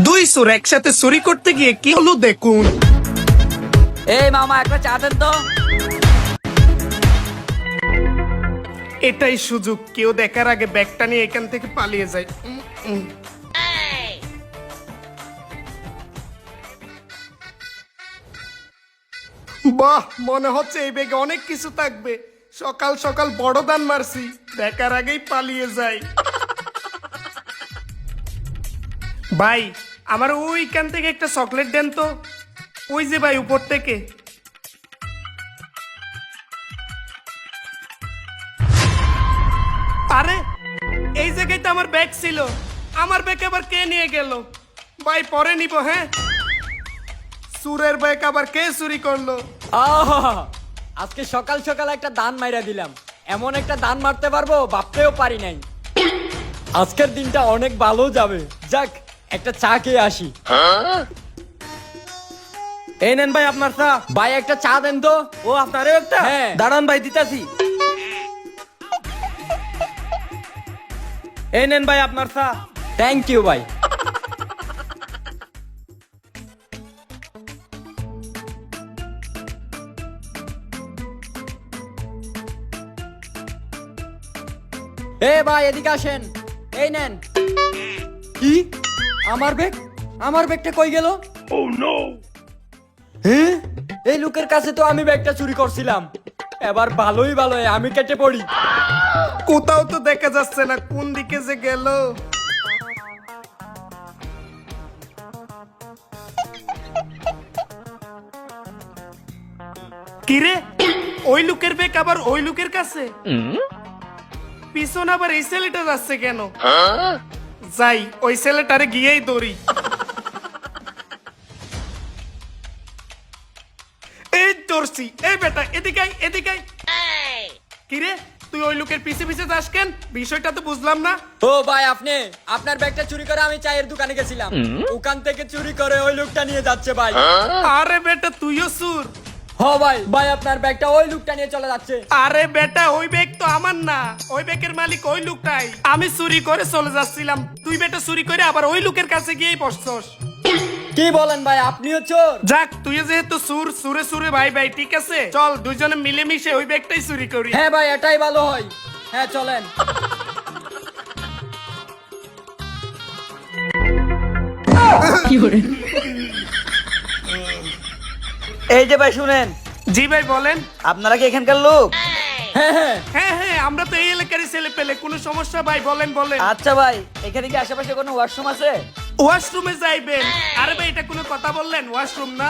দুই চোর একসাথে চুরি করতে গিয়ে কি হলো দেখুন। এই মামা একটা চা দেন তো। এটাই সুযোগ, কেউ দেখার আগে ব্যাগটা নিয়ে এখান থেকে পালিয়ে যায়। বাহ, মনে হচ্ছে এই ব্যাগে অনেক কিছু থাকবে। সকাল সকাল বড় দান মারছি, দেখার আগেই পালিয়ে যাই। ভাই, আমার ওইখান থেকে একটা চকলেট দেন তো। ওই যে ভাই, উপর থেকে। আরে, এই জায়গায় তো আমার ব্যাগ ছিল। আমার ব্যাগ আবার কে নিয়ে গেল? ভাই, পরে নিব। হ্যাঁ, সুরের ব্যাগ আবার কে চুরি করলো? আহা, আজকে সকাল সকাল একটা দান মাইরা দিলাম। এমন একটা দান মারতে পারবো ভাবতেও পারি নাই। আজকের দিনটা অনেক ভালো যাবে। যাক, একটা চা খেয়ে আসি। এই নেন ভাই আপনার চা। ভাই একটা চা দেন তো। ও আপনারও একটা? হ্যাঁ। দাঁড়ান ভাই, দিতাছি। এই নেন ভাই আপনার চা। থ্যাংক ইউ ভাই। এ ভাই এদিকে আসেন। এই নেন। কি? আমার ব্যাগ? আমার ব্যাগটা কই গেল? হ্যাঁ, এই লোকের কাছে তো আমি ব্যাগটা চুরি করছিলাম। এবার ভালোই আমি কেটে পড়ি। কোথাও তো দেখা যাচ্ছে না, কোন দিকে যে গেল। কিরে, ওই লোকের ব্যাগ আবার ওই লোকের কাছে? পিছন আবার এই ছেলেটা যাচ্ছে কেন? যাই, ওই ছেলেটারে গিয়েই দৌড়ি। এই দৌড়ছি। এই বেটা, এদিকে আয়, এদিকে আয়। কিরে, তুই ওই লোকের পিছে পিছে যাস কেন? বিষয়টা তো বুঝলাম না। ও ভাই, আপনার ব্যাগটা চুরি করে আমি চায়ের দোকানে গেছিলাম। ওখান থেকে চুরি করে ওই লোকটা নিয়ে যাচ্ছে ভাই। আরে বেটা, তুইও সুর? হ ভাই আপনার ব্যাগটা ওই লোকটা নিয়ে চলে যাচ্ছে। আরে বেটা, ওই ব্যাগ তো আমার না, ওই ব্যাগের মালিক ওই লোকটাই। আমি চুরি করে চলে যাচ্ছিলাম, তুই বেটা চুরি করে আবার ওই লোকের কাছে গিয়েই বসছস। কি বলেন ভাই, আপনিও চোর? যাক, তুই যেহেতু সুর, সুরে সুরে ভাই ভাই, ঠিক আছে, চল দুইজনে মিলেমিশে ওই ব্যাগটাই চুরি করি। হ্যাঁ ভাই, এটাই ভালো হয়। হ্যাঁ চলেন। এই যে ভাই শুনেন, জি ভাই, বলেন। আপনারা কি এখানকার লোক? হ্যাঁ হ্যাঁ হ্যাঁ হ্যাঁ, আমরা তো এই এলাকারই ছেলে পেলে, কোনো সমস্যা? ভাই বলেন বলেন। আচ্ছা ভাই, এখানে কি আশেপাশে কোনো ওয়াশরুম আছে? ওয়াশরুমে যাইবেন? আরে ভাই, এটা কোনো কথা বললেন? ওয়াশরুম না,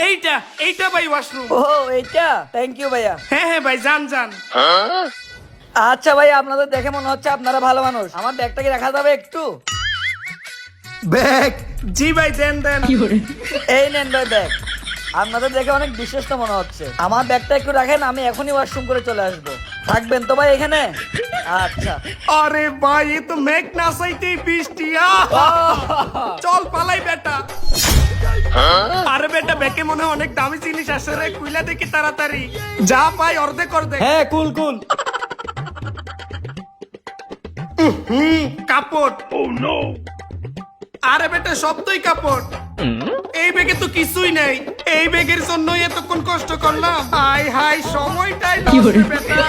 এইটা এইটা ভাই ওয়াশরুম। ও এইটা, থ্যাংক ইউ ভাইয়া। হ্যাঁ হ্যাঁ ভাই, যান যান। আচ্ছা ভাই, আপনাদের দেখে মনে হচ্ছে আপনারা ভালো মানুষ। আমার ব্যাগটা কি রাখা যাবে একটু? ব্যাগ? জি ভাই, দেন দেন। এই নেন ভাই ব্যাগ। আপনাদের দেখে অনেক বিশ্বস্ত মনে হচ্ছে। আমার ব্যাগটা একটু রাখেন, আমি এখনই ওয়াশরুম করে চলে আসবো। থাকবেন তো ভাই এখানে? আচ্ছা। আরে ভাই, এ তো মেঘ না চাইতেই বৃষ্টি। চল পালাই বেটা। আরে বেটা, ব্যাগে মনে হয় অনেক দামি জিনিস আছে রে, কুইলা দেখি তাড়াতাড়ি। যা পাই অর্ধেক অর্ধেক। হ্যাঁ, কুল। কাপড়। আরে বেটা, সবই কাপড়। এই ব্যাগে তো কিছুই নেই। এই ব্যাগের জন্য এতক্ষণ কষ্ট করলাম। হাই হাই, সময়টাই নষ্ট বেটা।